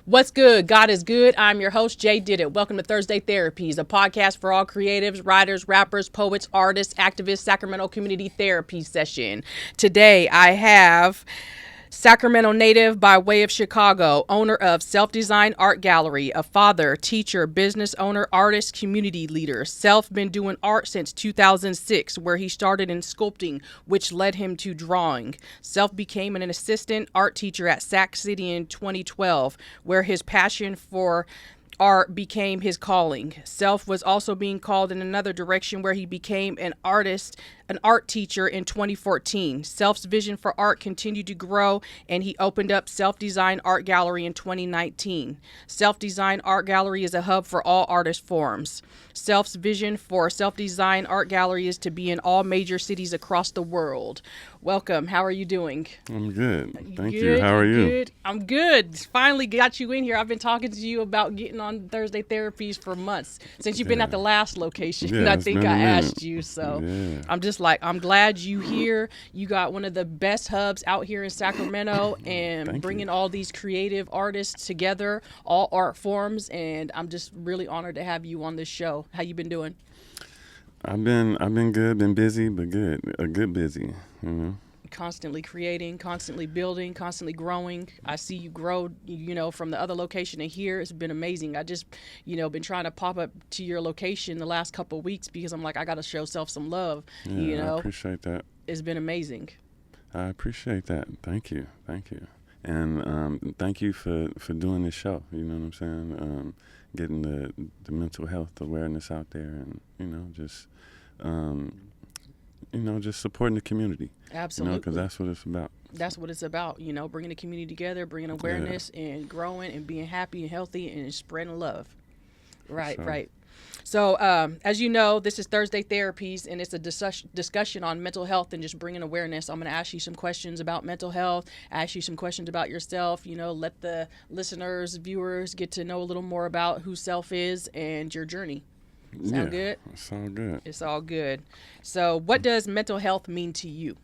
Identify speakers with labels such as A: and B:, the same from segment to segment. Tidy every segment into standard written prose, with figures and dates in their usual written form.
A: What's good? God is good. I'm your host, Jay Did It. Welcome to Thursday Therapies, a podcast for all creatives, writers, rappers, poets, artists, activists, Sacramento community therapy session. Today I have Sacramento native by way of Chicago, owner of Self-Design Art Gallery, a father, teacher, business owner, artist, community leader. Self been doing art since 2006, where he started in sculpting, which led him to drawing. Self became an assistant art teacher at Sac City in 2012, where his passion for art became his calling. Self was also being called in another direction where he became an art teacher in 2014. Self's vision for art continued to grow and he opened up Self-Design Art Gallery in 2019. Self-Design Art Gallery is a hub for all artist forms. Self's vision for Self-Design Art Gallery is to be in all major cities across the world. Welcome. How are you doing?
B: I'm good. Thank you. How are you?
A: Good. I'm good. Finally got you in here. I've been talking to you about getting on Thursday Therapies for months since you've been at the last location.
B: Yeah,
A: I
B: it's
A: think
B: been
A: I
B: a minute.
A: asked you. So
B: Yeah.
A: I'm glad you here. You got one of the best hubs out here in Sacramento and
B: Thank
A: bringing
B: you.
A: all these creative artists together, all art forms. And I'm just really honored to have you on this show. How you been doing?
B: I've been good. Been busy, but good. A good busy. You know.
A: Constantly creating, constantly building, constantly growing. I see you grow, from the other location to here. It's been amazing. I just, been trying to pop up to your location the last couple of weeks because I'm like, I got to show self some love.
B: Yeah, I appreciate that.
A: It's been amazing.
B: I appreciate that. Thank you. Thank you. And thank you for doing this show. You know what I'm saying? Getting the mental health awareness out there, and just supporting the community.
A: Absolutely.
B: Because that's what it's about.
A: That's what it's about, bringing the community together, bringing awareness and growing and being happy and healthy and spreading love. Right,
B: So,
A: right. So, as you know, this is Thursday Therapies, and it's a discussion on mental health and just bringing awareness. I'm going to ask you some questions about mental health, ask you some questions about yourself, let the listeners, viewers get to know a little more about who Self is and your journey. Sound good?
B: It's all good.
A: It's all good. So, what does mental health mean to you?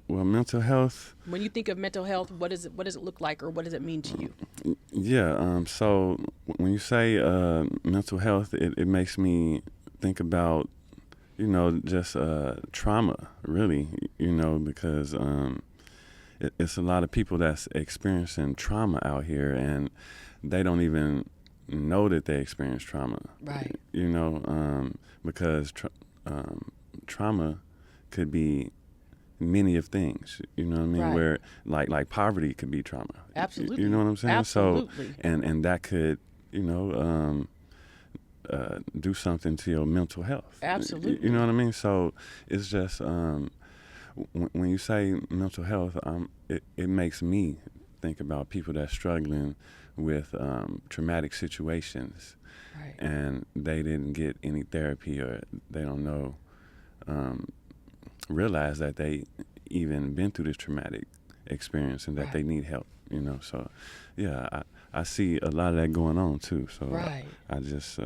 B: Well, mental health.
A: When you think of mental health, what does it look like, or what does it mean to you?
B: Yeah. So when you say mental health, it makes me think about, just trauma, really, because it's a lot of people that's experiencing trauma out here, and they don't even know that they experience trauma.
A: Right.
B: Because trauma could be many of things, you know what I mean?
A: Right.
B: Where like poverty could be trauma.
A: Absolutely.
B: You know what I'm saying?
A: Absolutely.
B: So and that could, do something to your mental health.
A: Absolutely.
B: You know what I mean? So it's just when you say mental health, it makes me think about people that's struggling with traumatic situations,
A: Right.
B: and they didn't get any therapy, or they don't know, realize that they even been through this traumatic experience and that
A: Right.
B: they need help. So yeah, I see a lot of that going on too. So
A: Right.
B: I just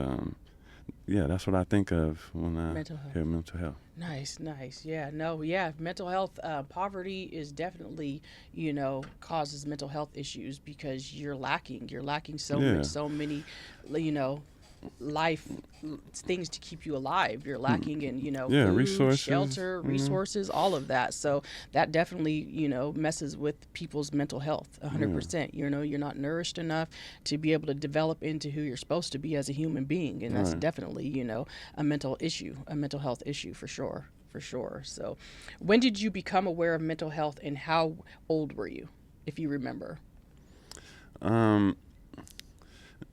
B: that's what I think of when I
A: Mental health.
B: hear mental health.
A: Nice. Yeah, no, yeah. Mental health, poverty is definitely, causes mental health issues because you're lacking. You're lacking
B: Yeah.
A: so many, life things to keep you alive. You're lacking in,
B: Yeah,
A: food,
B: resources.
A: shelter, resources, all of that. So that definitely, messes with people's mental health 100%. You're not nourished enough to be able to develop into who you're supposed to be as a human being. And that's
B: Right.
A: definitely, a mental issue, a mental health issue for sure. For sure. So when did you become aware of mental health and how old were you, if you remember?
B: Um,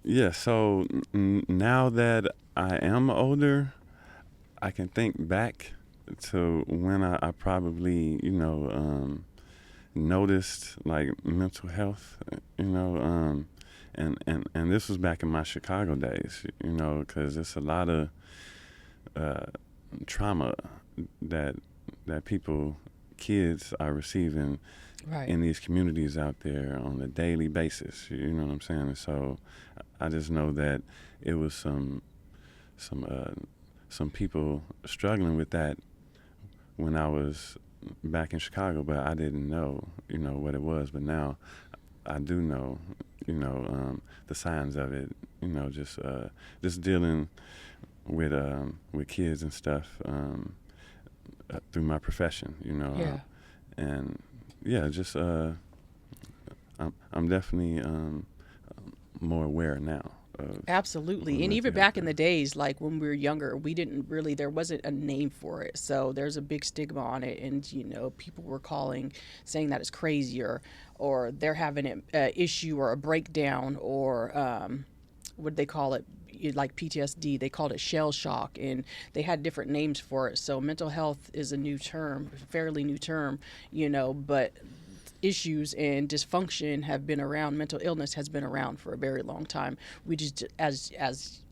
B: yeah. So now that I am older, I can think back to when I probably, noticed like mental health, and this was back in my Chicago days, because it's a lot of uh, trauma that kids are receiving
A: Right.
B: in these communities out there on a daily basis. You know what I'm saying? And so I just know that it was some people struggling with that when I was back in Chicago, but I didn't know, what it was. But now I do know, the signs of it. Just dealing with kids and stuff through my profession.
A: Yeah.
B: And yeah, just I'm definitely more aware now of
A: Absolutely. And
B: mental
A: even
B: health
A: back in the days, like when we were younger, we didn't really, there wasn't a name for it. So there's a big stigma on it. And, people were saying that it's crazy, or they're having an issue or a breakdown, or what do they call it? Like PTSD, they called it shell shock, and they had different names for it. So mental health is a new term, fairly new term, but issues and dysfunction have been around. Mental illness has been around for a very long time. We just, as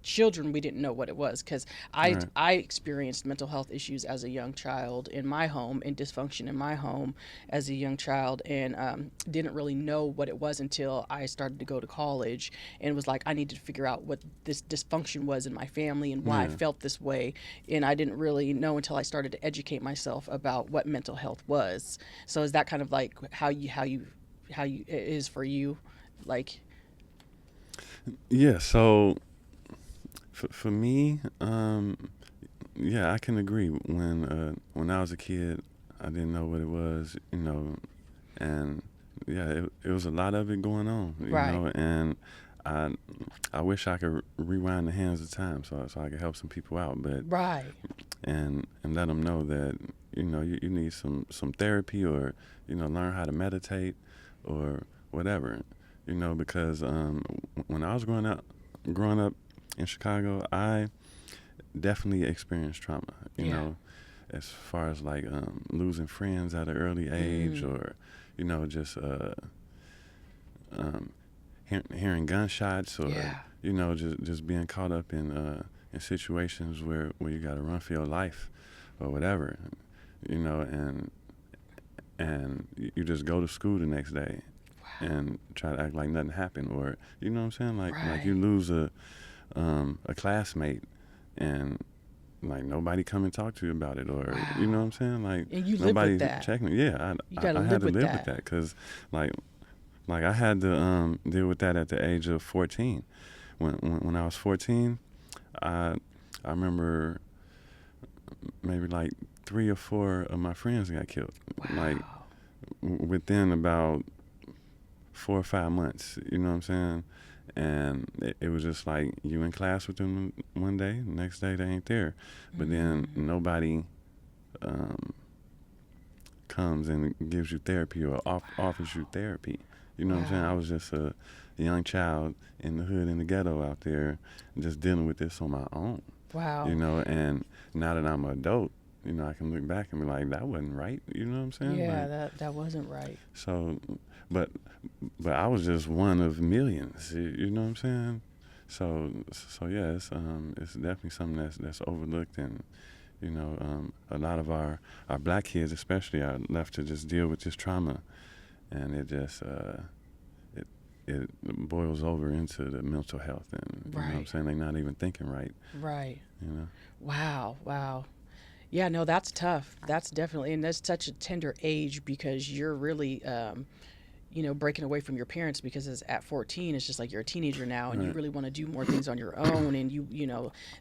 A: children, we didn't know what it was, because
B: right.
A: I experienced mental health issues as a young child in my home, and dysfunction in my home as a young child, and didn't really know what it was until I started to go to college, and was like, I needed to figure out what this dysfunction was in my family and why I
B: Yeah.
A: felt this way. And I didn't really know until I started to educate myself about what mental health was. So is that kind of like how you it is for you, like?
B: Yeah. So for me, yeah, I can agree. When I was a kid, I didn't know what it was, and yeah, it was a lot of it going on,
A: Right.
B: and I I wish I could rewind the hands of time so I could help some people out, but
A: Right.
B: and let them know that you need some therapy, or learn how to meditate or whatever, because when I was growing up in Chicago, I definitely experienced trauma,
A: Yeah.
B: as far as like losing friends at an early age,
A: Mm.
B: or just um, hearing gunshots, or
A: Yeah.
B: just being caught up in situations where you got to run for your life or whatever, and you just go to school the next day
A: Wow.
B: and try to act like nothing happened, or you know what I'm saying, like you
A: Right.
B: lose a classmate, and like nobody come and talk to you about it, or you know what
A: Wow.
B: I'm saying, like
A: And you live with
B: nobody
A: that.
B: checking. Yeah,
A: You
B: I,
A: got to
B: I had
A: live
B: to
A: with
B: live with
A: that.
B: that, because like I had to deal with that at the age of 14. When I was 14, I I remember maybe like 3 or 4 of my friends got killed, like
A: Wow.
B: within about 4 or 5 months. You know what I'm saying? And it was just like, you in class with them one day, the next day they ain't there, but then
A: Mm.
B: nobody um, comes and gives you therapy, or offers you
A: Wow.
B: therapy. You know what I'm saying? I
A: Wow.
B: was just a young child in the hood, in the ghetto out there, just dealing with this on my own.
A: Wow.
B: And now that I'm an adult, I can look back and be like, that wasn't right. You know what I'm saying?
A: Yeah,
B: Like,
A: that wasn't right.
B: so, but I was just one of millions. You know what I'm saying? So yeah, it's definitely something that's overlooked, and a lot of our black kids especially are left to just deal with this trauma, and it just it it boils over into the mental health, and you know what I'm
A: Right.
B: saying, they're not even thinking right.
A: Right.
B: You know.
A: Wow. Wow. Yeah, no, that's tough. That's definitely, and that's such a tender age, because you're really, breaking away from your parents, because at 14, it's just like you're a teenager now, and you
B: Right.
A: really want to do more things on your own, and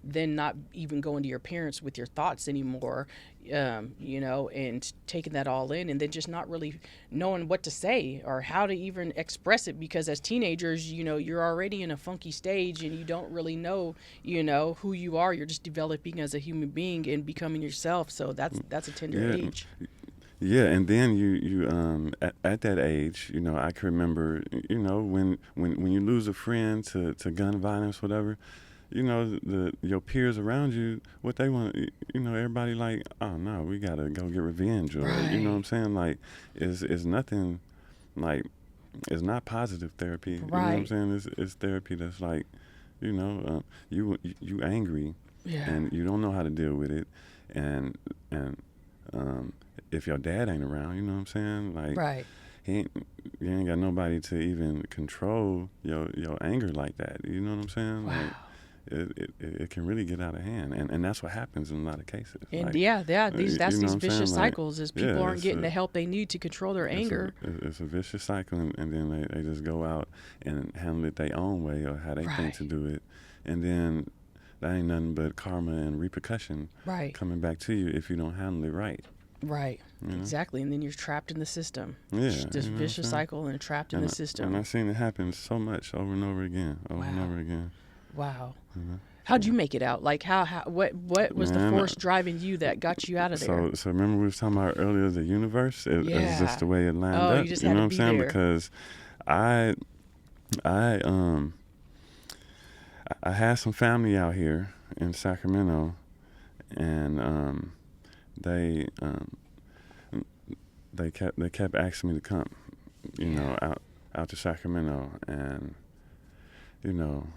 A: then not even going to your parents with your thoughts anymore, and taking that all in, and then just not really knowing what to say or how to even express it, because as teenagers, you're already in a funky stage, and you don't really know, who you are. You're just developing as a human being and becoming yourself. So that's a tender
B: Yeah.
A: age.
B: Yeah, and then you at that age, I can remember, when you lose a friend to gun violence, whatever, your peers around you, what they want, everybody like, oh no, we gotta go get revenge, or you know what
A: Right.
B: I'm saying, like, is nothing, like, it's not positive therapy, you know what I'm
A: Right.
B: saying, it's therapy that's like, you angry,
A: Yeah.
B: and you don't know how to deal with it, and and um, if your dad ain't around, you know what I'm saying? Like,
A: Right.
B: he ain't, you ain't got nobody to even control your anger like that. You know what I'm saying? Like,
A: Wow.
B: it can really get out of hand, and that's what happens in a lot of cases.
A: And
B: like,
A: that's these vicious
B: like,
A: cycles is people aren't getting the help they need to control their anger.
B: It's a vicious cycle, and then they just go out and handle it their own way or how they think to do it, and then that ain't nothing but karma and repercussion coming back to you if you don't handle it right.
A: Right. Exactly. And then you're trapped in the system.
B: Yeah.
A: This vicious cycle and trapped in the system.
B: And I've seen it happen so much over and over again.
A: Wow. How'd you make it out? Like what was the force driving you that got you out of there?
B: So remember we was talking about earlier the universe? It was just the way it lined up.
A: You just had to be there.
B: Because I had some family out here in Sacramento, and they kept asking me to come, you know, out to Sacramento, and you know,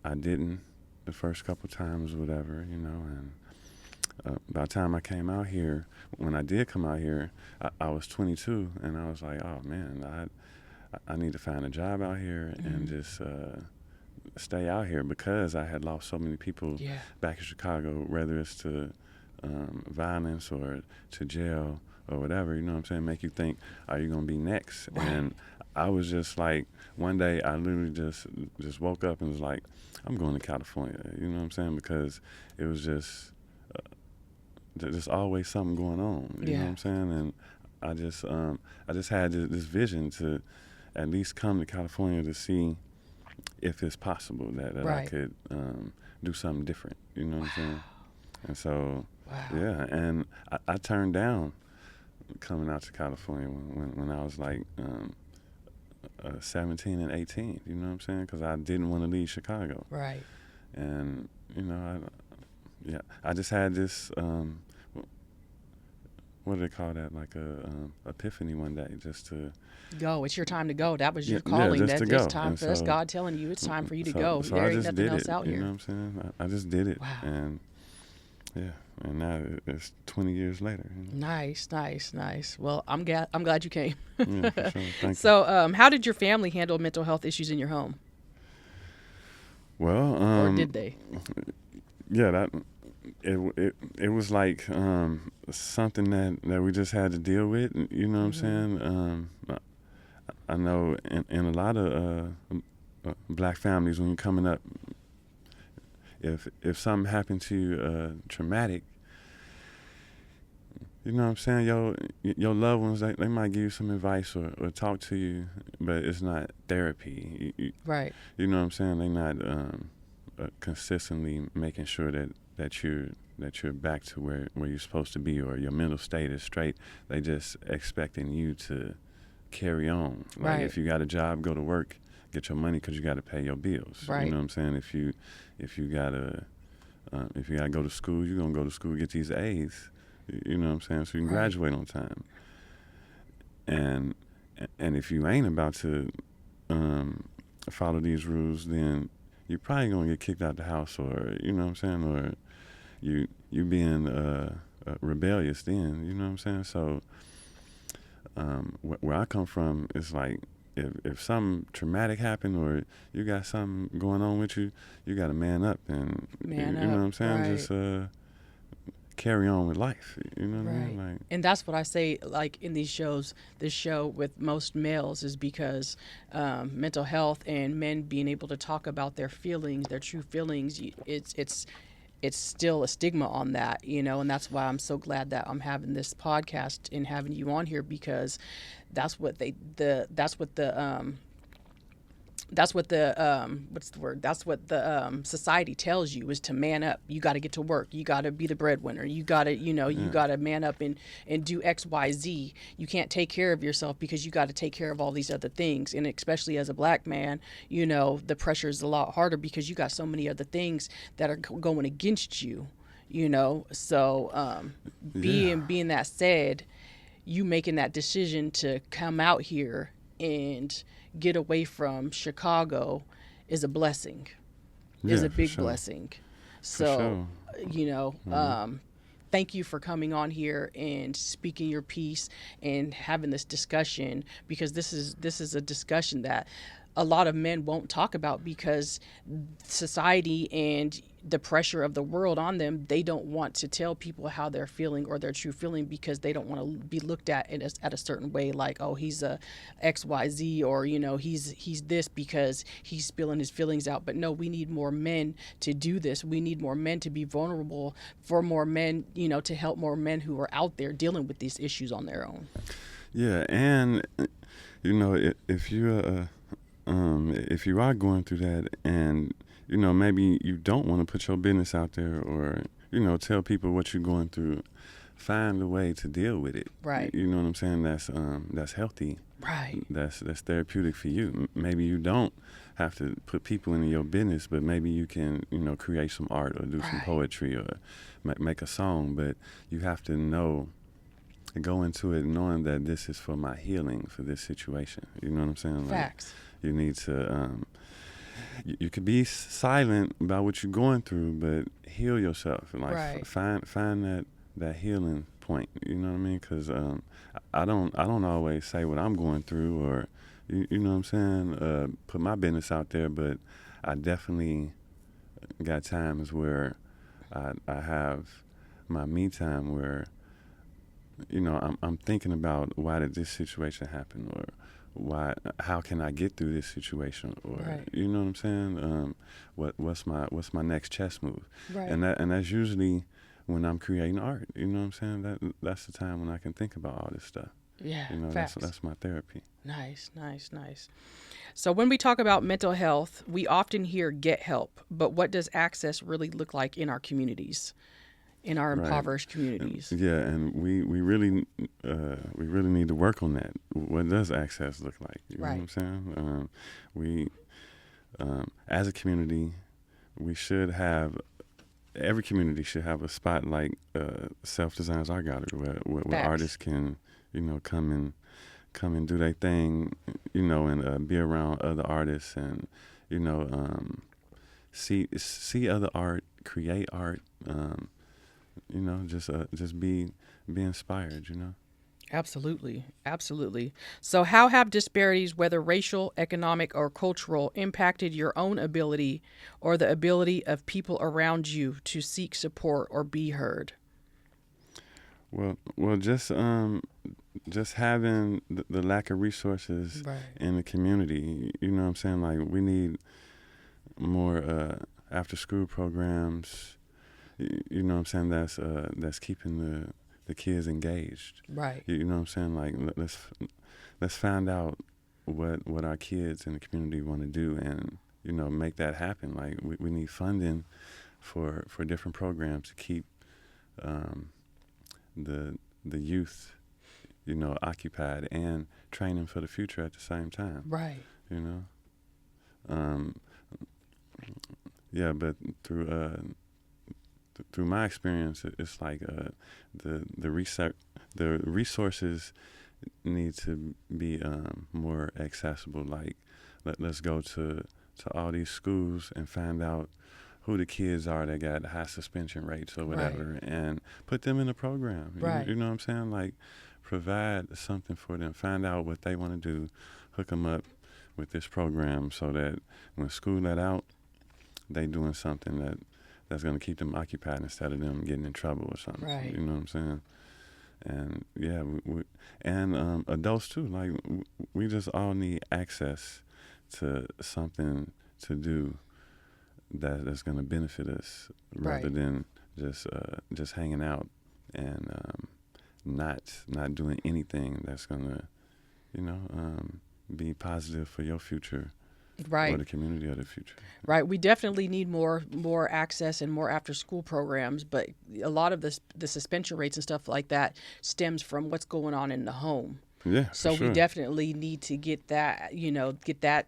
B: I didn't the first couple times, whatever, you know, and by the time I came out here, when I did come out here, I was 22, and I was like, oh man, I need to find a job out here and just stay out here, because I had lost so many people back in Chicago, whether it's to violence or to jail or whatever, you know what I'm saying, make you think, are you going to be next?
A: Right.
B: And I was just like, one day I literally just woke up and was like, I'm going to California, you know what I'm saying, because it was just always something going on, you know what I'm saying, and I just had this vision to at least come to California to see if it's possible that I could do something different, you know what I'm saying, and so and I turned down coming out to California when I was like 17 and 18, you know what I'm saying, because I didn't want to leave Chicago, and you know I just had this what do they call that, like a epiphany one day, just to
A: go. It's your time to go. That was your calling.
B: Just to go.
A: Time for that's God telling you it's time for you to go.
B: So
A: there ain't nothing else out here.
B: You know what I'm saying? I just did it.
A: Wow.
B: And and now it's 20 years later. You know?
A: Nice. Well, I'm glad you came.
B: Yeah, for sure. Thank
A: you. How did your family handle mental health issues in your home?
B: Well,
A: or did they?
B: Yeah, it was like something that we just had to deal with. You know what I'm saying? I know in a lot of black families, when you're coming up, if something happened to you traumatic, you know what I'm saying, your loved ones, they might give you some advice or talk to you, but it's not therapy.
A: Right.
B: You know what I'm saying? They're not consistently making sure that you're back to where you're supposed to be, or your mental state is straight. They just expecting you to carry on. Like if you got a job, go to work, get your money, because you got to pay your bills.
A: Right.
B: You know what I'm saying? If you gotta go to school, you're gonna go to school, get these A's. You know what I'm saying? So you can graduate on time. And if you ain't about to follow these rules, then you're probably gonna get kicked out the house, or you know what I'm saying, or you being rebellious. Then you know what I'm saying. So where I come from, it's like if something traumatic happened, or you got something going on with you, you got to man up and you know what I'm saying. Just carry on with life. You know what I mean? Like,
A: and that's what I say, like in these shows, this show with most males, is because mental health and men being able to talk about their feelings, their true feelings, it's still a stigma on that, you know, and that's why I'm so glad that I'm having this podcast and having you on here, because that's what the society tells you, is to man up. You got to get to work. You got to be the breadwinner. You got to, you got to man up and do X, Y, Z. You can't take care of yourself because you got to take care of all these other things. And especially as a black man, you know, the pressure is a lot harder because you got so many other things that are going against you, you know. So being that said, you making that decision to come out here and get away from Chicago is a blessing, is a big blessing. So, you know, thank you for coming on here and speaking your piece and having this discussion, because this is a discussion that a lot of men won't talk about because society and the pressure of the world on them, they don't want to tell people how they're feeling or their true feeling because they don't want to be looked at at a certain way, like, oh, he's a XYZ, or he's this because he's spilling his feelings out. But no, we need more men to do this. We need more men to be vulnerable, for more men, to help more men who are out there dealing with these issues on their own.
B: Yeah, and if you are going through that, and maybe you don't want to put your business out there, or tell people what you're going through, find a way to deal with it.
A: Right.
B: You know what I'm saying? That's healthy.
A: Right.
B: That's therapeutic for you. Maybe you don't have to put people into your business, but maybe you can create some art, or do some poetry, or make a song. But you have to go into it knowing that this is for my healing for this situation. You know what I'm saying?
A: Facts.
B: You need to, you could be silent about what you're going through, but heal yourself. Like, find that healing point. You know what I mean? Because I don't always say what I'm going through, or you know what I'm saying? Put my business out there, but I definitely got times where I have my me time where I'm thinking about, why did this situation happen, or how can I get through this situation, or you know what I'm saying? What's my next chess move?
A: Right.
B: And that's usually when I'm creating art. You know what I'm saying? That's the time when I can think about all this stuff.
A: Yeah.
B: That's my therapy.
A: Nice. So when we talk about mental health, we often hear get help, but what does access really look like in our communities? In our impoverished communities.
B: And we really need to work on that. What does access look like? You know what I'm saying? We as a community, every community should have a spot like Self-Design's Art Gallery, where artists can come and do their thing, and be around other artists, and see other art, create art. Just be inspired,
A: Absolutely. So how have disparities, whether racial, economic, or cultural, impacted your own ability or the ability of people around you to seek support or be heard?
B: Well, just having the lack of resources in the community, you know what I'm saying? Like, we need more after school programs. You know what I'm saying? That's keeping the kids engaged.
A: Right.
B: You know what I'm saying? Like, let's find out what our kids in the community want to do, and make that happen. Like, we need funding for different programs to keep the youth occupied, and training for the future at the same time.
A: Right.
B: But through my experience, it's like the resources need to be more accessible. Like, let's go to all these schools and find out who the kids are that got high suspension rates or whatever, and put them in a program. You know what I'm saying? Like, provide something for them. Find out what they want to do. Hook them up with this program so that when school let out, they doing something that's going to keep them occupied instead of them getting in trouble or something.
A: Right.
B: You know what I'm saying? And and adults too. Like, we just all need access to something to do that's going to benefit us, rather than just hanging out and not doing anything that's going to be positive for your future. Or the community of the future.
A: Right. We definitely need more access and more after school programs, but a lot of the suspension rates and stuff like that stems from what's going on in the home.
B: Yeah.
A: So
B: sure.
A: we definitely need to get that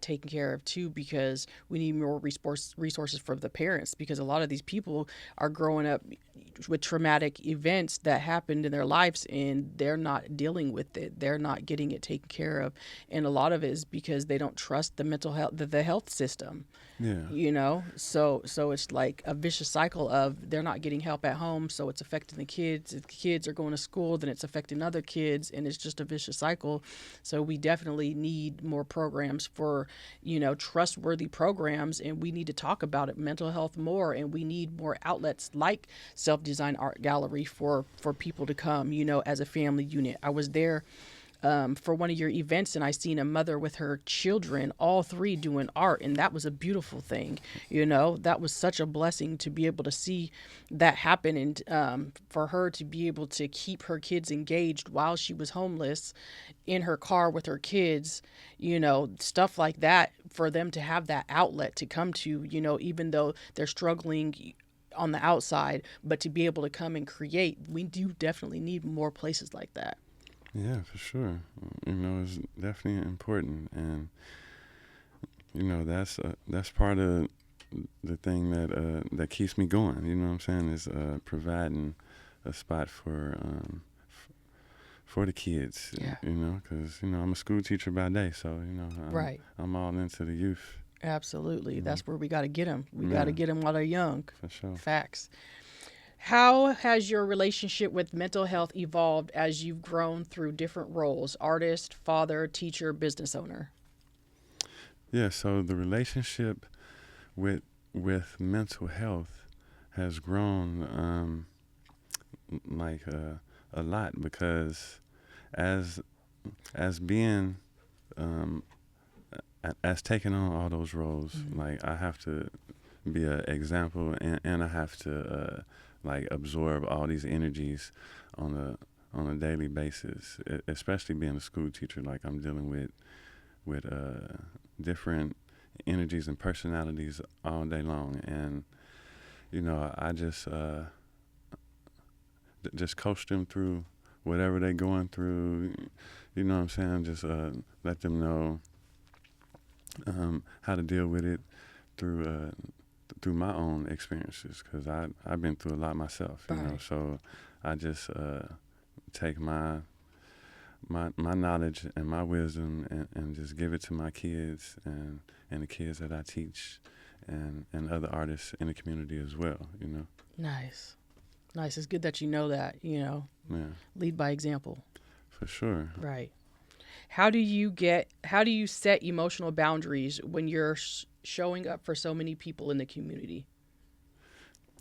A: taken care of too, because we need more resources for the parents, because a lot of these people are growing up with traumatic events that happened in their lives, and they're not dealing with it. They're not getting it taken care of. And a lot of it is because they don't trust the mental health, the health system.
B: Yeah.
A: So it's like a vicious cycle of they're not getting help at home, so it's affecting the kids. If the kids are going to school, then it's affecting other kids, and it's just a vicious cycle. So we definitely need more programs for, trustworthy programs, and we need to talk about it, mental health, more, and we need more outlets like Self-Design Art Gallery for people to come, as a family unit. I was there for one of your events, and I seen a mother with her children, all three doing art, and that was a beautiful thing. That was such a blessing to be able to see that happen, and for her to be able to keep her kids engaged while she was homeless in her car with her kids, stuff like that, for them to have that outlet to come to, even though they're struggling on the outside, but to be able to come and create. We do definitely need more places like that.
B: Yeah, for sure. It's definitely important, and that's part of the thing that keeps me going. You know what I'm saying? Is providing a spot for the kids.
A: Yeah.
B: Because I'm a school teacher by day, so
A: Right.
B: I'm all into the youth.
A: Absolutely. That's where we got to get them. We got to get them while they're young.
B: For sure.
A: Facts. How has your relationship with mental health evolved as you've grown through different roles: artist, father, teacher, business owner?
B: Yeah, so the relationship with mental health has grown a lot, because as being as taking on all those roles, like I have to be an example, and I have to absorb all these energies on a daily basis, especially being a school teacher. Like I'm dealing with different energies and personalities all day long, and I just coach them through whatever they're going through. You know what I'm saying? Just let them know how to deal with it through my own experiences, because I've been through a lot myself.
A: Right.
B: So I just take my knowledge and my wisdom and just give it to my kids and the kids that I teach, and other artists in the community as well.
A: Nice. It's good that you know that.
B: Yeah,
A: Lead by example.
B: for sure.
A: Right. How do you set emotional boundaries when you're showing up for so many people in the community?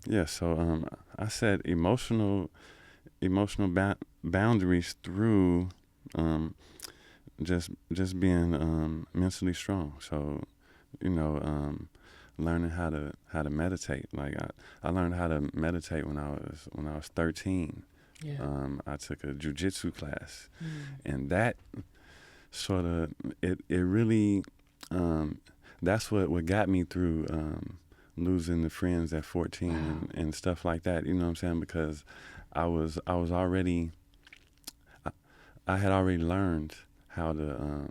B: Yeah, so I set emotional boundaries through just being mentally strong. So learning how to meditate. Like I learned how to meditate when I was 13.
A: Yeah.
B: I took a jiu-jitsu class, and that sort of it really that's what got me through losing the friends at 14 and stuff like that. You know what I'm saying? Because I had already learned how to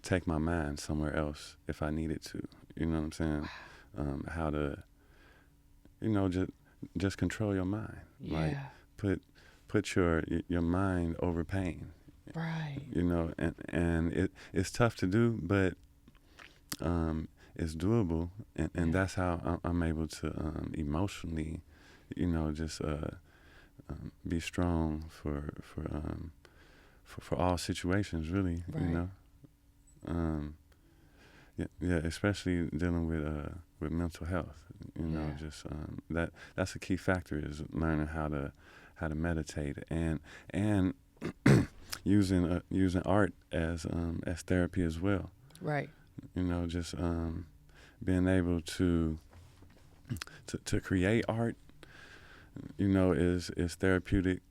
B: take my mind somewhere else if I needed to. You know what I'm saying? How to just control your mind.
A: Yeah.
B: Like put your mind over pain.
A: Right.
B: And it's tough to do, but it's doable, and that's how I'm able to emotionally, just be strong for all situations, really.
A: Right.
B: Yeah, especially dealing with mental health.
A: Yeah.
B: Just that's a key factor, is learning how to meditate and using art as therapy as well.
A: Right.
B: Just being able to create art, is therapeutic,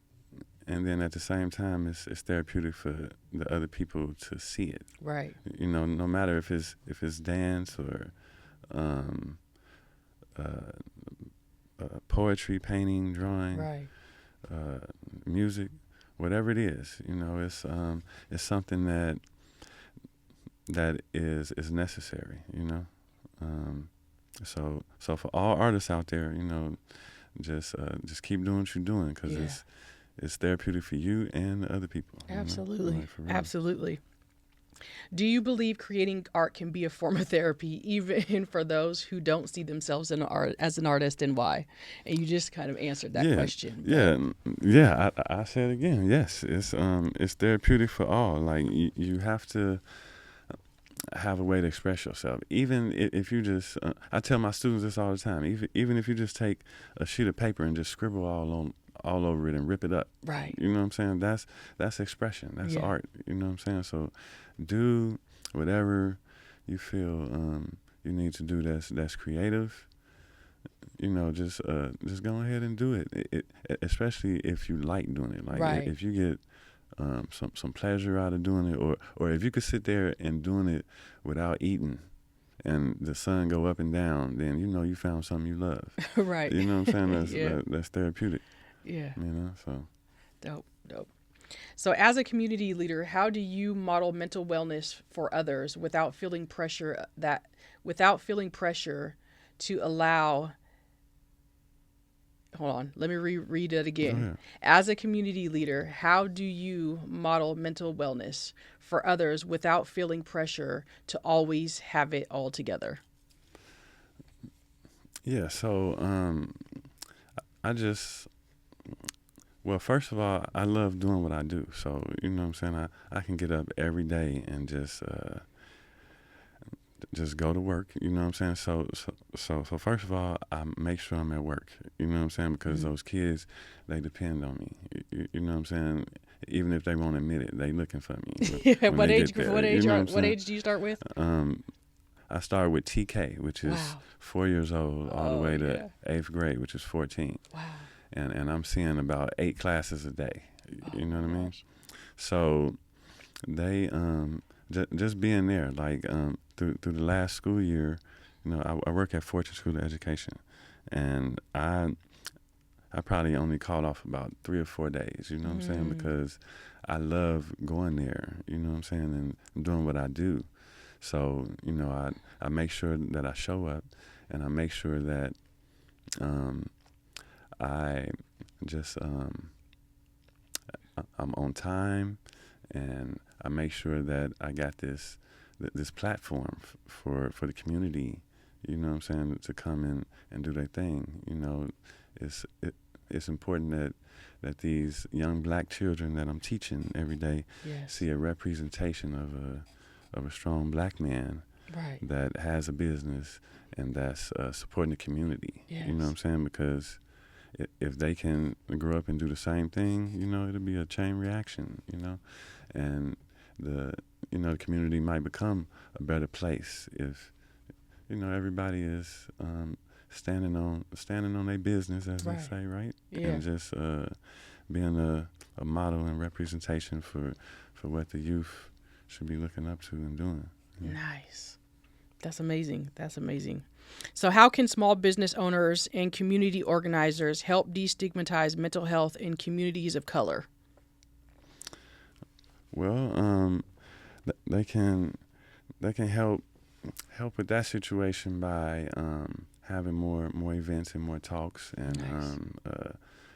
B: and then at the same time, it's therapeutic for the other people to see it.
A: Right.
B: No matter if it's dance or poetry, painting, drawing,
A: Right.
B: Music, whatever it is, it's something that is necessary. So for all artists out there, just keep doing what you're doing, because it's therapeutic for you and other people.
A: Absolutely.
B: Like, for real.
A: Absolutely. Do you believe creating art can be a form of therapy, even for those who don't see themselves as an artist, and why? And you just kind of answered that question.
B: I say it again. Yes, it's therapeutic for all. Like, you have to have a way to express yourself. Even if you just, I tell my students this all the time. Even if you just take a sheet of paper and just scribble all over it and rip it up.
A: Right.
B: You know what I'm saying? That's expression. That's art. You know what I'm saying? So do whatever you feel you need to do that's creative. You know, just go ahead and do it. Especially if you like doing it. Like, if you get some pleasure out of doing it, or if you could sit there and doing it without eating and the sun go up and down, then you found something you love.
A: Right.
B: You know what I'm saying? That's therapeutic.
A: Yeah.
B: So
A: Dope. So as a community leader, how do you model mental wellness for others without feeling pressure to allow. Hold on, let me reread it again. As a community leader, how do you model mental wellness for others without feeling pressure to always have it all together?
B: Yeah, so well, first of all, I love doing what I do. So, you know what I'm saying? I can get up every day and just go to work, you know what I'm saying? So first of all, I make sure I'm at work, you know what I'm saying? Because those kids, they depend on me, you know what I'm saying? Even if they won't admit it, they looking for me.
A: What age do you start with?
B: I started with TK, which is 4 years old, all the way to 8th grade, which is 14.
A: Wow.
B: And I'm seeing about 8 classes a day, you know what I mean? So they just being there, like through the last school year, I work at Fortune School of Education, and I probably only called off about 3 or 4 days, you know what I'm saying? Because I love going there, you know what I'm saying, and doing what I do. So, I make sure that I show up, and I make sure that I just I'm on time, and I make sure that I got this platform for the community, you know what I'm saying, to come in and do their thing. It's important that these young black children that I'm teaching every day see a representation of a strong black man that has a business and that's supporting the community. You know what I'm saying? Because if they can grow up and do the same thing, it'll be a chain reaction, and the community might become a better place if, everybody is standing on their business, as they say, right?
A: Yeah.
B: And just being a model and representation for what the youth should be looking up to and doing. Yeah.
A: Nice. That's amazing. So how can small business owners and community organizers help destigmatize mental health in communities of color?
B: Well, they can help with that situation by having more events and more talks, and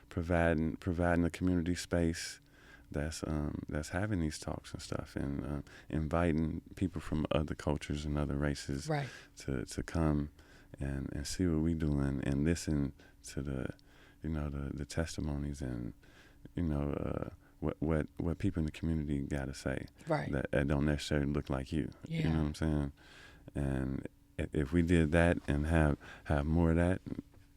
B: providing a community space that's having these talks and stuff, and inviting people from other cultures and other races to come and see what we doing and listen to the testimonies and what people in the community got to say that don't necessarily look like you. You know what I'm saying? And if we did that and have more of that,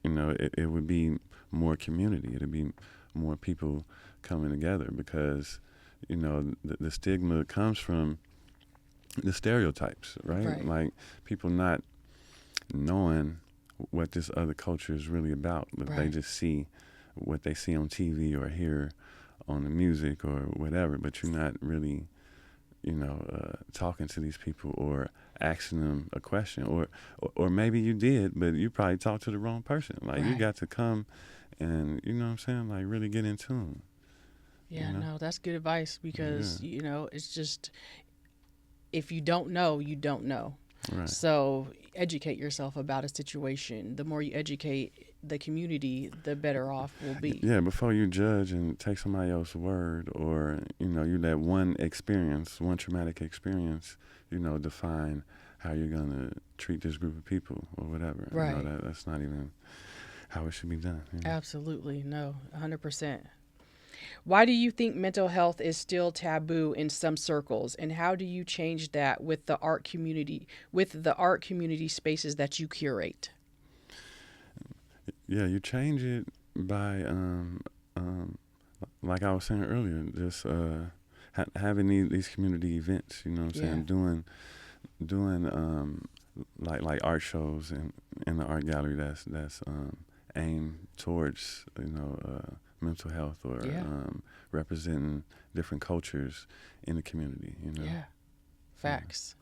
B: it would be more community. It'd be more people coming together, because the stigma comes from the stereotypes, right? Like people not knowing what this other culture is really about, but they just see what they see on TV or hear on the music or whatever, but you're not really talking to these people or asking them a question, or maybe you did, but you probably talked to the wrong person. Like you got to come and like really get in tune.
A: No, that's good advice, because it's just, if you don't know, you don't know.
B: Right.
A: So educate yourself about a situation. The more you educate, the community, the better off we'll be.
B: Yeah, before you judge and take somebody else's word, or you let one traumatic experience, define how you're gonna treat this group of people or whatever.
A: Right.
B: That's not even how it should be done.
A: Absolutely. No, 100%. Why do you think mental health is still taboo in some circles, and how do you change that with the art community spaces that you curate?
B: Yeah, you change it by like I was saying earlier, just having these community events. You know what I'm saying? Doing like art shows in the art gallery that's aimed towards mental health, or representing different cultures in the community.
A: Yeah. Facts.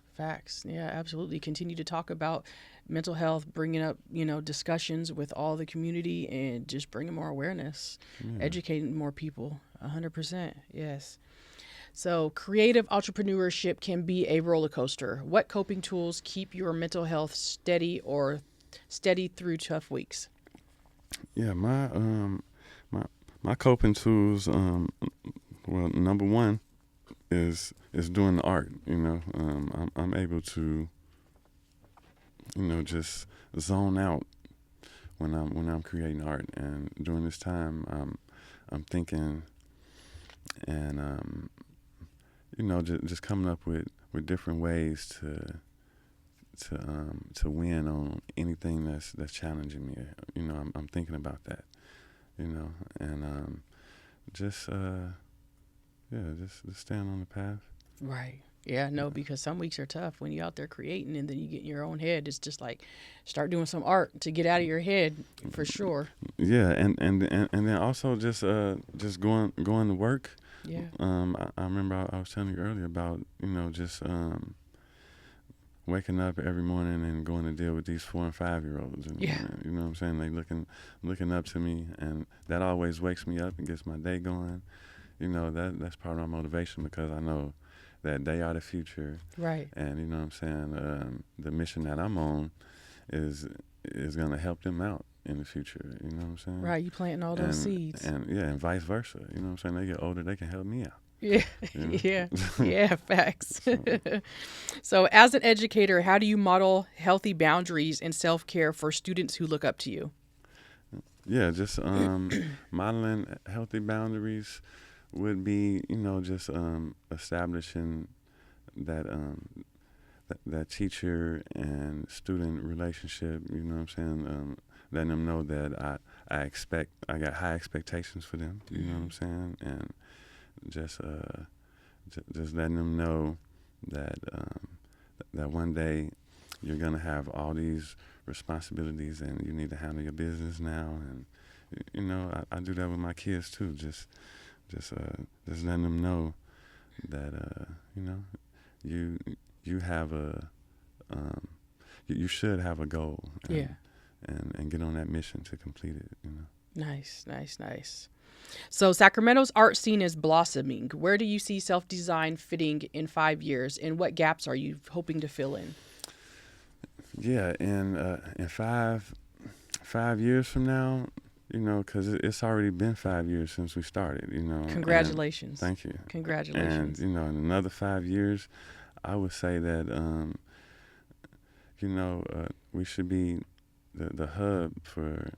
A: Yeah, absolutely. Continue to talk about mental health, bringing up, discussions with all the community, and just bringing more awareness, educating more people. 100%. Yes. So creative entrepreneurship can be a roller coaster. What coping tools keep your mental health steady through tough weeks?
B: Yeah, my coping tools. Well, number one is doing the art. I'm able to just zone out when I'm creating art, and during this time I'm thinking, and just coming up with different ways to win on anything that's challenging me. I'm thinking about that. And just staying on the path.
A: Right. Yeah, no, because some weeks are tough when you're out there creating, and then you get in your own head. It's just like start doing some art to get out of your head, for sure.
B: Yeah, and then also just going to work.
A: Yeah.
B: I remember I was telling you earlier about just waking up every morning and going to deal with these 4 and 5-year-olds. And,
A: Yeah.
B: You know what I'm saying? They looking up to me, and that always wakes me up and gets my day going. That's part of my motivation, because I know that they are the future.
A: Right.
B: And you know what I'm saying? The mission that I'm on is going to help them out in the future. You know what I'm saying?
A: Right. You planting all those seeds.
B: And vice versa. You know what I'm saying? They get older, they can help me out.
A: Yeah. Yeah. Facts. So as an educator, how do you model healthy boundaries and self-care for students who look up to you?
B: Yeah, just modeling healthy boundaries would be, just establishing that that teacher and student relationship. You know what I'm saying? Letting them know that I got high expectations for them. You know what I'm saying? And just letting them know that that one day you're gonna have all these responsibilities, and you need to handle your business now. And I do that with my kids too. Just letting them know that you have you should have a goal. And get on that mission to complete it.
A: Nice. So Sacramento's art scene is blossoming. Where do you see self-design fitting in 5 years, and what gaps are you hoping to fill in?
B: Yeah, in 5 years from now, because it's already been 5 years since we started.
A: Congratulations.
B: Thank you.
A: Congratulations.
B: And in another 5 years, I would say that we should be the hub for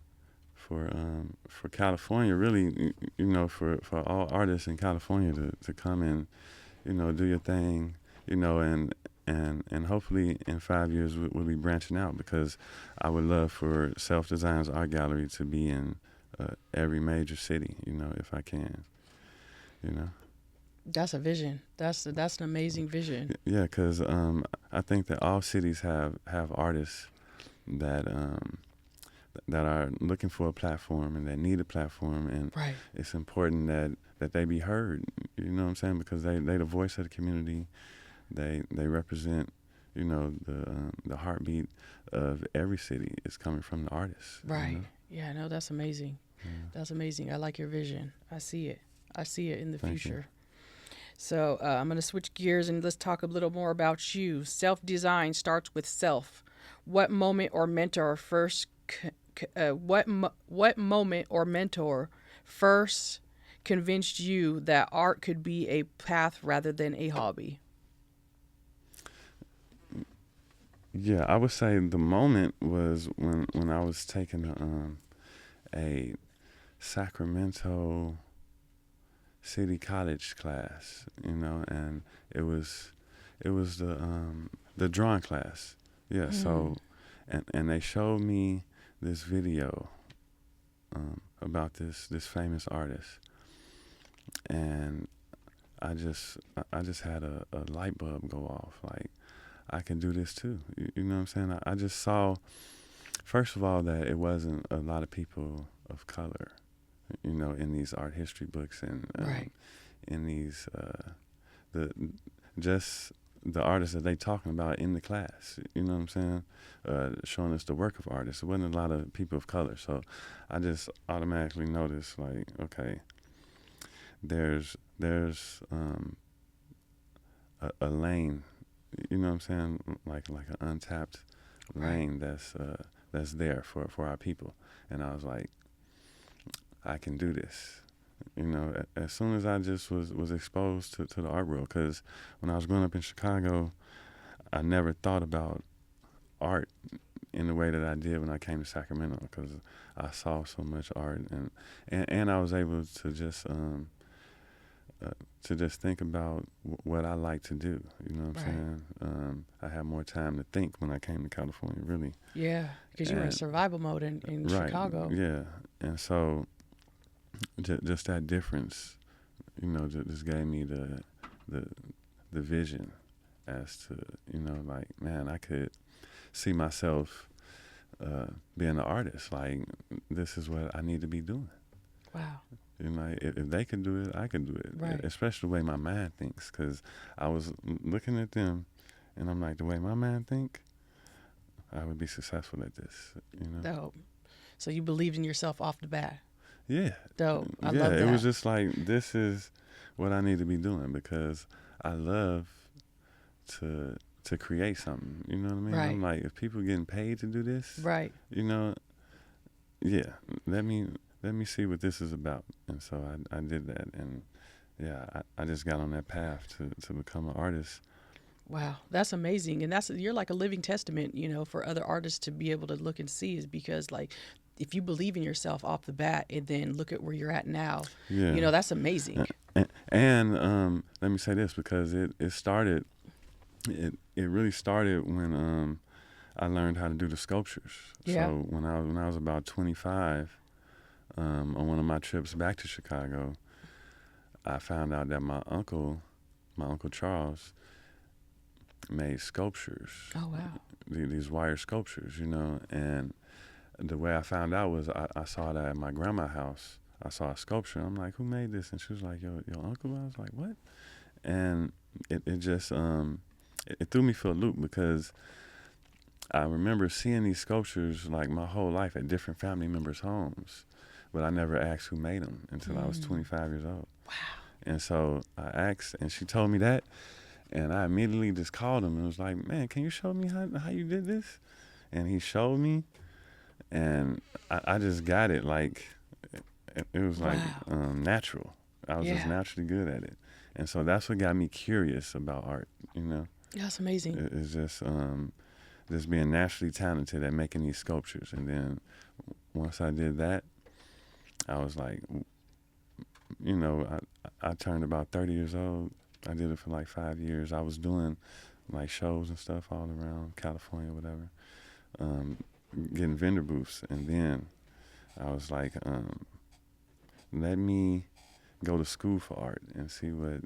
B: California, really, for all artists in California to come and, do your thing, and hopefully in 5 years we'll be branching out, because I would love for Self Design's Art Gallery to be in every major city, if I can,
A: That's a vision. That's an amazing vision.
B: Yeah, because I think that all cities have artists that are looking for a platform and that need a platform, and
A: Right.
B: It's important that they be heard. You know what I'm saying? Because they the voice of the community. They represent the heartbeat of every city is coming from the artists.
A: Right. Yeah. No, that's amazing.
B: Yeah.
A: That's amazing. I like your vision. I see it in the
B: Thank
A: future.
B: you.
A: So I'm going to switch gears and let's talk a little more about you. Self-design starts with self. What moment or mentor first what moment or mentor first convinced you that art could be a path rather than a hobby?
B: Yeah, I would say the moment was when I was taking a Sacramento City College class, and it was the drawing class. Yeah, so and they showed me this video about this famous artist, and I just had a light bulb go off. Like, I can do this too. You know what I'm saying? I just saw, first of all, that it wasn't a lot of people of color, in these art history books and
A: Right.
B: in these the just the artists that they talking about in the class. You know what I'm saying? Showing us the work of artists. It wasn't a lot of people of color, so I just automatically noticed, like, okay, there's a lane. You know what I'm saying? Like an untapped lane that's there for our people. And I was like, I can do this. As soon as I just was exposed to the art world, because when I was growing up in Chicago, I never thought about art in the way that I did when I came to Sacramento, because I saw so much art, and I was able to just think about what I like to do. You know what I'm saying? I had more time to think when I came to California, really.
A: Yeah, because you were in survival mode in
B: Right,
A: Chicago.
B: yeah. And so just that difference, just gave me the vision as to, like, man, I could see myself being an artist. Like, this is what I need to be doing.
A: Wow.
B: If they can do it, I can do it.
A: Right.
B: Especially the way my mind thinks, because I was looking at them, and I'm like, the way my mind think, I would be successful at this.
A: Dope. So you believed in yourself off the bat.
B: Yeah.
A: Dope. I love that.
B: It was just like, this is what I need to be doing, because I love to create something. You know what I mean?
A: Right.
B: I'm like, if people getting paid to do this,
A: Right.
B: Yeah, let me see what this is about. And so I did that, and yeah, I just got on that path to become an artist.
A: Wow, that's amazing. And you're like a living testament, for other artists to be able to look and see, is because, like, if you believe in yourself off the bat and then look at where you're at now,
B: Yeah.
A: that's amazing.
B: And let me say this, because it started, it really started when I learned how to do the sculptures.
A: Yeah.
B: So when I was about 25, on one of my trips back to Chicago, I found out that my uncle Charles, made sculptures.
A: Oh, wow.
B: These wire sculptures, and the way I found out was I saw that at my grandma's house. I saw a sculpture. I'm like, who made this? And she was like, your uncle? I was like, what? And it just it threw me for a loop, because I remember seeing these sculptures like my whole life at different family members' homes, but I never asked who made them until I was 25 years old.
A: Wow.
B: And so I asked, and she told me that, and I immediately just called him and was like, man, can you show me how you did this? And he showed me, and I just got it. Like, it was like natural. I was just naturally good at it. And so that's what got me curious about art,
A: That's amazing.
B: It's just being naturally talented at making these sculptures. And then once I did that, I was like, I turned about 30 years old. I did it for like 5 years. I was doing like shows and stuff all around California, whatever, getting vendor booths. And then I was like, let me go to school for art and see what,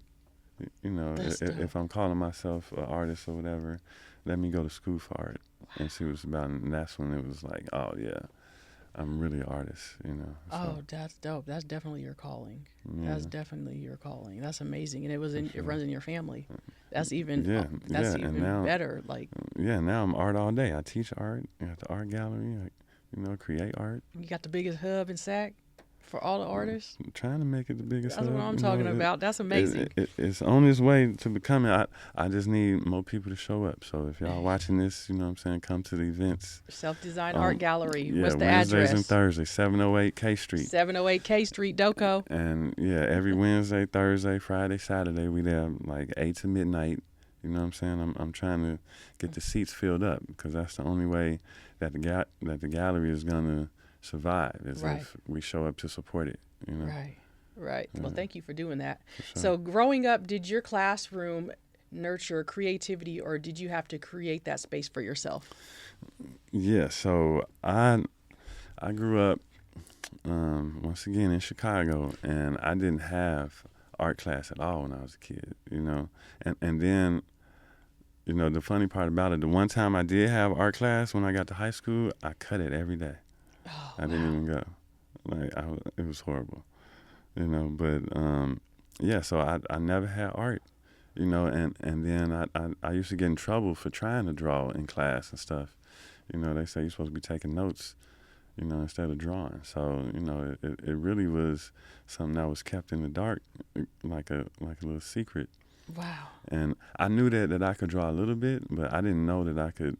B: if I'm calling myself an artist or whatever, let me go to school for art and see what it's about. And that's when it was like, oh yeah, I'm really an artist, So.
A: Oh, that's dope. That's definitely your calling.
B: Yeah.
A: That's definitely your calling. That's amazing. And it runs in your family. That's even
B: even
A: better. Like,
B: yeah, now I'm art all day. I teach art at the art gallery. I, create art.
A: you got the biggest hub in Sac. For all the artists?
B: Trying to make it the biggest
A: That's
B: hub.
A: what I'm talking about. That's amazing.
B: It's on its way to becoming. I just need more people to show up. So if y'all watching this, you know what I'm saying, come to the events.
A: Self-Design Art Gallery.
B: Yeah,
A: What's the
B: Wednesdays
A: address?
B: and Thursdays, 708 K Street.
A: 708 K Street, Doco.
B: And yeah, every Wednesday, Thursday, Friday, Saturday, we there like 8 to midnight. You know what I'm saying? I'm trying to get the seats filled up because that's the only way that the gallery is gonna survive is if we show up to support it. You know?
A: Right. Yeah. Well, thank you for doing that.
B: Sure.
A: So growing up, did your classroom nurture creativity, or did you have to create that space for yourself?
B: Yeah. So I grew up once again in Chicago, and I didn't have art class at all when I was a kid. You know, and then. You know, the funny part about it, the one time I did have art class when I got to high school, I cut it every day.
A: Oh,
B: I didn't even go. Like, it was horrible. You know, but, yeah, so I never had art, you know, and then I used to get in trouble for trying to draw in class and stuff. You know, they say you're supposed to be taking notes, you know, instead of drawing. So, you know, it really was something that was kept in the dark, like a little secret.
A: Wow.
B: And I knew that I could draw a little bit, but I didn't know that I could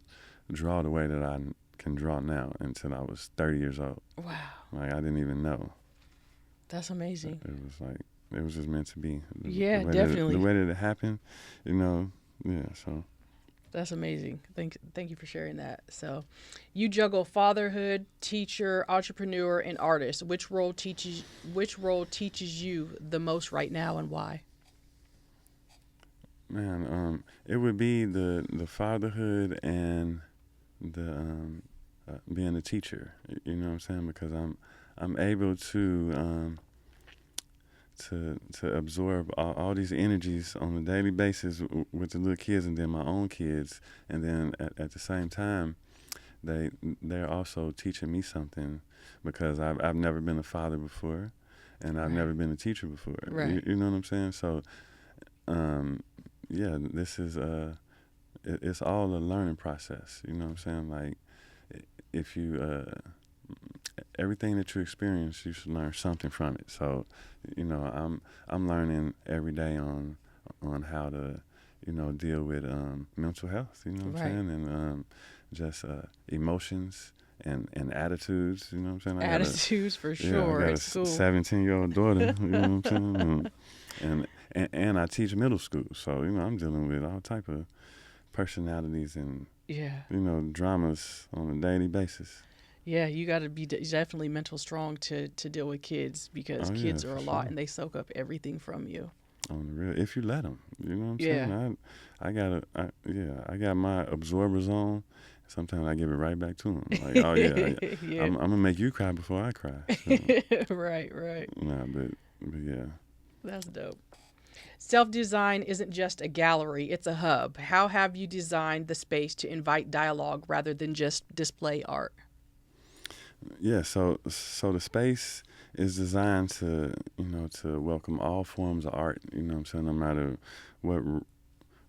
B: draw the way that I can draw now until I was 30 years old.
A: Wow.
B: Like, I didn't even know.
A: That's amazing.
B: It was just meant to be.
A: Yeah, definitely.
B: The way that it happened, you know, yeah, so.
A: That's amazing. Thank you for sharing that. So you juggle fatherhood, teacher, entrepreneur, and artist. Which role teaches you the most right now, and why?
B: Man, it would be the fatherhood and the being a teacher. You know what I'm saying? Because I'm able to absorb all these energies on a daily basis with the little kids, and then my own kids, and then at the same time, they're also teaching me something because I've never been a father before, and I've never been a teacher before.
A: Right.
B: You know what I'm saying? So. Yeah, this is it's all a learning process. You know what I'm saying? Like, if you everything that you experience, you should learn something from it. So, you know, I'm learning every day on how to, you know, deal with mental health. You know what I'm saying? And just emotions and attitudes. You know what I'm saying?
A: Attitudes for sure.
B: Yeah, I got a 17-year-old daughter. You know what I'm saying? And I teach middle school, so you know I'm dealing with all type of personalities and you know dramas on a daily basis.
A: Yeah, you got to be definitely mental strong to deal with kids because kids are a lot and they soak up everything from you.
B: On the real, if you let them, you know what I'm saying. I got my absorbers on. Sometimes I give it right back to them. Like, oh yeah, I'm gonna make you cry before I cry. So.
A: Right.
B: Nah, but yeah.
A: That's dope. Self-design isn't just a gallery, it's a hub. How have you designed the space to invite dialogue rather than just display art?
B: Yeah, so the space is designed to, you know, to welcome all forms of art, you know what I'm saying, no matter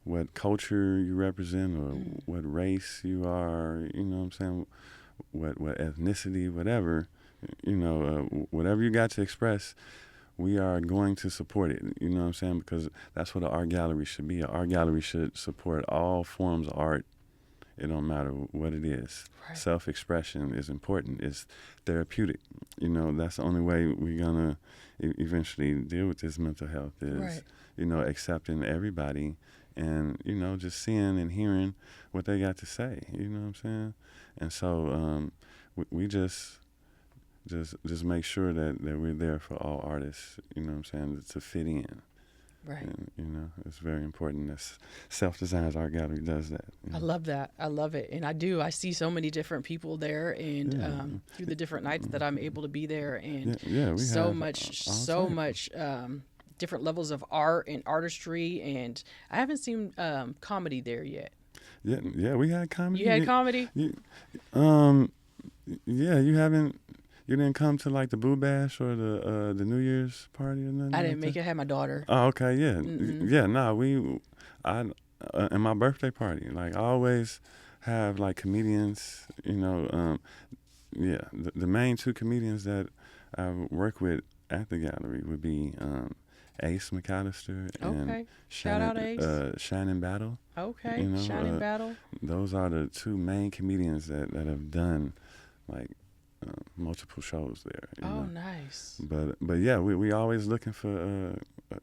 B: what culture you represent or what race you are, you know what I'm saying, what ethnicity, whatever, you know, whatever you got to express, we are going to support it, you know what I'm saying? Because that's what an art gallery should be. An art gallery should support all forms of art. It don't matter what it is. Right. Self-expression is important. It's therapeutic. You know, that's the only way we're going to eventually deal with this mental health is, you know, accepting everybody and, you know, just seeing and hearing what they got to say. You know what I'm saying? And so we just make sure that we're there for all artists, you know what I'm saying, to fit in.
A: Right.
B: And, you know, it's very important that Self-Designed Art Gallery does that. You know?
A: I love that. I love it. And I see so many different people there and through the different nights that I'm able to be there and
B: we
A: so
B: have
A: much different levels of art and artistry. And I haven't seen comedy there yet.
B: Yeah, we had comedy.
A: You had comedy?
B: Yeah, you didn't come to like the Boo Bash or the New Year's party or nothing?
A: I didn't make it. I had my daughter.
B: Oh, okay, yeah. Yeah, and my birthday party, like I always have like comedians, you know, the main two comedians that I work with at the gallery would be Ace McAllister and
A: Okay. Shout out Ace.
B: Shannon Battle.
A: Okay.
B: You know,
A: Shining Battle.
B: those are the two main comedians that have done like multiple shows there. You
A: Oh,
B: know?
A: nice.
B: But yeah, we always looking for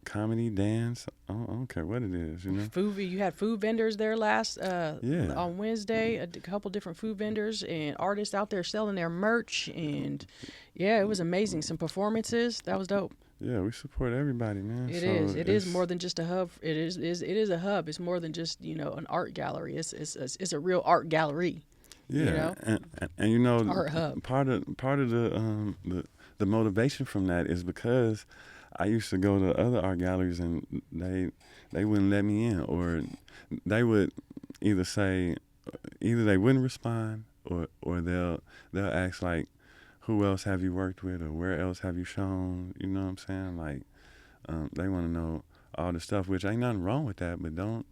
B: comedy, dance. I don't care what it is, you know.
A: You had food vendors there last
B: Yeah.
A: on Wednesday. A couple different food vendors and artists out there selling their merch, and yeah, it was amazing. Some performances. That was dope.
B: Yeah, we support everybody, man.
A: It
B: So
A: is. It is more than just a hub. It is a hub. It's more than just an art gallery. It's a real art gallery.
B: Yeah,
A: You know?
B: and you know,
A: Art hub.
B: part of the motivation from that is because I used to go to other art galleries and they wouldn't let me in, or they would either say either they wouldn't respond, or they'll ask like, who else have you worked with, or where else have you shown? You know what I'm saying? Like, they want to know all the stuff, which ain't nothing wrong with that, but don't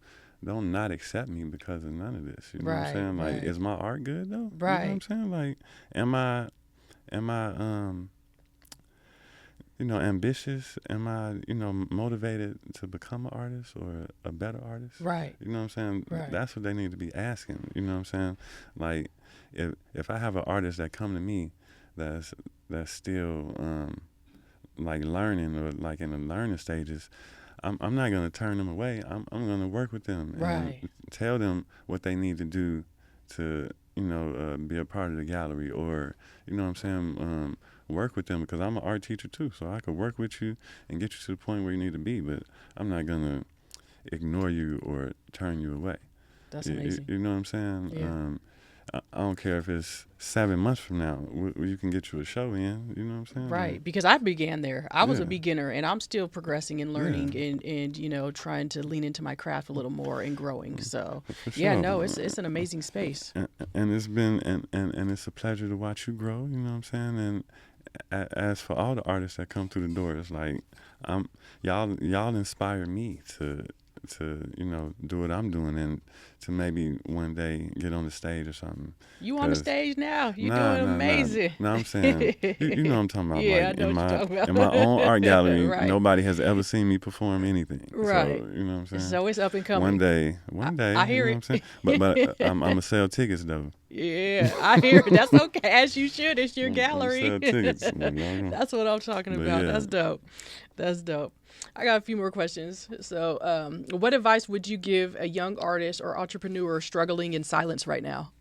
B: not accept me because of none of this. You know what I'm
A: Right,
B: saying? Like,
A: right.
B: is my art good though?
A: Right.
B: You know what I'm saying? Like, am I ambitious? Am I, motivated to become an artist or a better artist?
A: Right.
B: You know what I'm saying?
A: Right.
B: That's what they need to be asking. You know what I'm saying? Like, if I have an artist that come to me that's still like learning, or like in the learning stages, I'm not gonna turn them away. I'm gonna work with them
A: Right.
B: and tell them what they need to do to be a part of the gallery, or you know what I'm saying, work with them, because I'm an art teacher too, so I could work with you and get you to the point where you need to be. But I'm not gonna ignore you or turn you away.
A: That's amazing.
B: You know what I'm saying?
A: Yeah.
B: I don't care if it's 7 months from now. You can get you a show in. You know what I'm saying?
A: Right,
B: Like,
A: because I began there. I was a
B: Yeah.
A: beginner, and I'm still progressing and learning,
B: Yeah.
A: and trying to lean into my craft a little more and growing. So,
B: For
A: yeah,
B: sure.
A: no, it's an amazing space.
B: And it's been and it's a pleasure to watch you grow. You know what I'm saying? And as for all the artists that come through the door, it's like y'all inspire me to do what I'm doing, and to maybe one day get on the stage or something.
A: You on the
B: 'Cause-
A: stage now? You're
B: Nah,
A: doing
B: nah,
A: amazing.
B: No, I'm saying, you know what I'm talking about.
A: Yeah,
B: Like,
A: I know what you're talking about.
B: in my own art gallery,
A: Right.
B: nobody has ever seen me perform anything.
A: Right.
B: So, you know what I'm saying?
A: So it's up and coming.
B: One day,
A: I hear
B: you
A: it.
B: know what I'm saying? But I'm gonna sell tickets though.
A: Yeah, I hear it. That's okay, as you should. It's your gallery.
B: Sell tickets. Well, y'all gonna-
A: That's what I'm talking
B: But
A: about.
B: yeah.
A: That's dope. That's dope. I got a few more questions. So, what advice would you give a young artist or entrepreneur struggling in silence right now?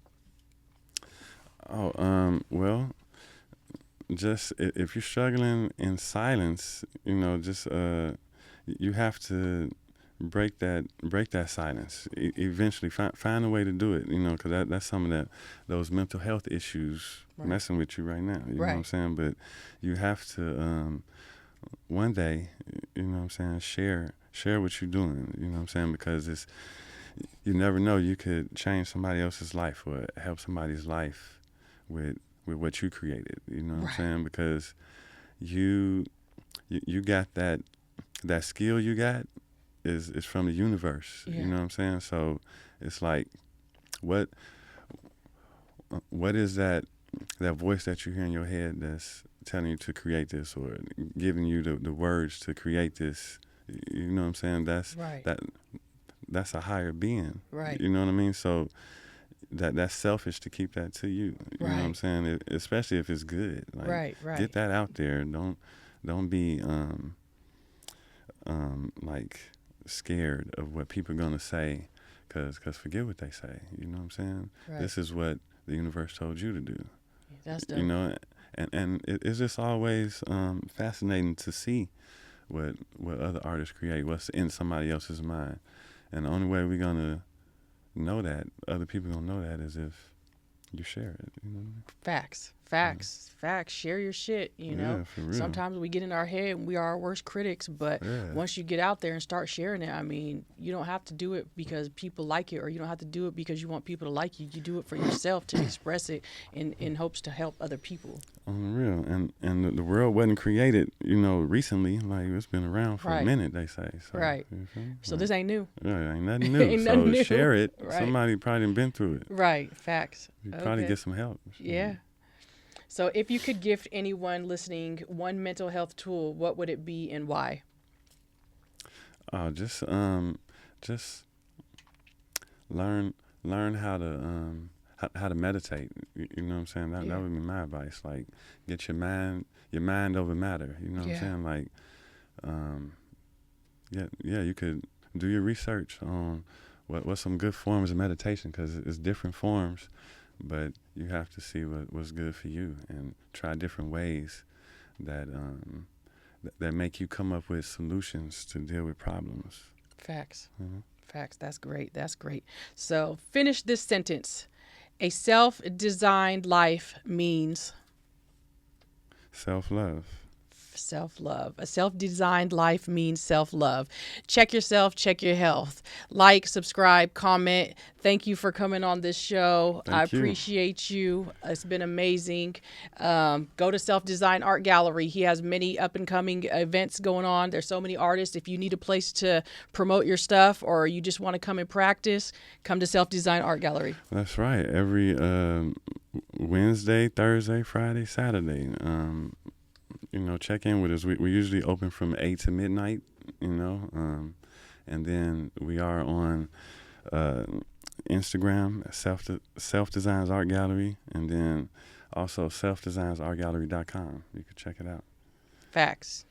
B: Oh, well, just if you're struggling in silence, just you have to break that silence. Eventually, find a way to do it. Because that's some of those mental health issues
A: Right.
B: messing with you right now. You know what I'm
A: Right.
B: saying? But you have to one day, you know what I'm saying, share what you're doing. You know what I'm saying? Because you never know, you could change somebody else's life or help somebody's life with what you created. You know what
A: Right.
B: I'm saying? Because you got that skill you got is from the universe.
A: Yeah.
B: You know what I'm saying? So it's like, what is that voice that you hear in your head that's telling you to create this, or giving you the words to create this? You know what I'm saying?
A: Right.
B: That's a higher being.
A: Right.
B: You know what I mean? So that's selfish to keep that to you. You know what I'm
A: Right.
B: saying? Especially if it's good. Like,
A: Right.
B: get that out there. Don't be like scared of what people are gonna say, cause forget what they say. You know what I'm saying?
A: Right.
B: This is what the universe told you to do.
A: That's dope.
B: You know, and it's just always fascinating to see what other artists create, what's in somebody else's mind. And the only way we're gonna know that, other people gonna know that, is if you share it. You know what I mean?
A: Facts. Share your shit,
B: Yeah, for real.
A: Sometimes we get in our head and we are our worst critics, but
B: Yeah.
A: once you get out there and start sharing it, I mean, you don't have to do it because people like it, or you don't have to do it because you want people to like you. You do it for yourself to express it in hopes to help other people.
B: On the real. And the world wasn't created, recently. Like, it's been around for
A: Right.
B: a minute, they say. So,
A: Right.
B: you feel me?
A: So this ain't new.
B: Yeah, ain't nothing new.
A: Ain't nothing
B: So
A: new.
B: share it.
A: Right.
B: Somebody probably done been through it.
A: Right. Facts.
B: You probably
A: Okay.
B: get some help.
A: Yeah. So, if you could gift anyone listening one mental health tool, what would it be and why?
B: Oh, just learn how to meditate. You know what I'm saying? That
A: Yeah.
B: that would be my advice. Like, get your mind over matter. You know what I'm
A: Yeah.
B: saying? Like, um, yeah. You could do your research on what's some good forms of meditation, because it's different forms, but you have to see what's good for you and try different ways that that make you come up with solutions to deal with problems.
A: Facts.
B: Mhm.
A: Facts. That's great. That's great. So, finish this sentence. A self designed life means
B: Self-love.
A: self love. A self designed life means self love. Check yourself, check your health. Like, subscribe, comment. Thank you for coming on this show. I
B: Thank you.
A: appreciate you. It's been amazing. Go to Self Design Art Gallery. He has many up and coming events going on. There's so many artists. If you need a place to promote your stuff or you just want to come and practice, come to Self Design Art Gallery.
B: That's right. Every Wednesday, Thursday, Friday, Saturday. Check in with us. We usually open from 8 to midnight, and then we are on Instagram, Self Designs Art Gallery, and then also selfdesignsartgallery.com. You can check it out.
A: Facts.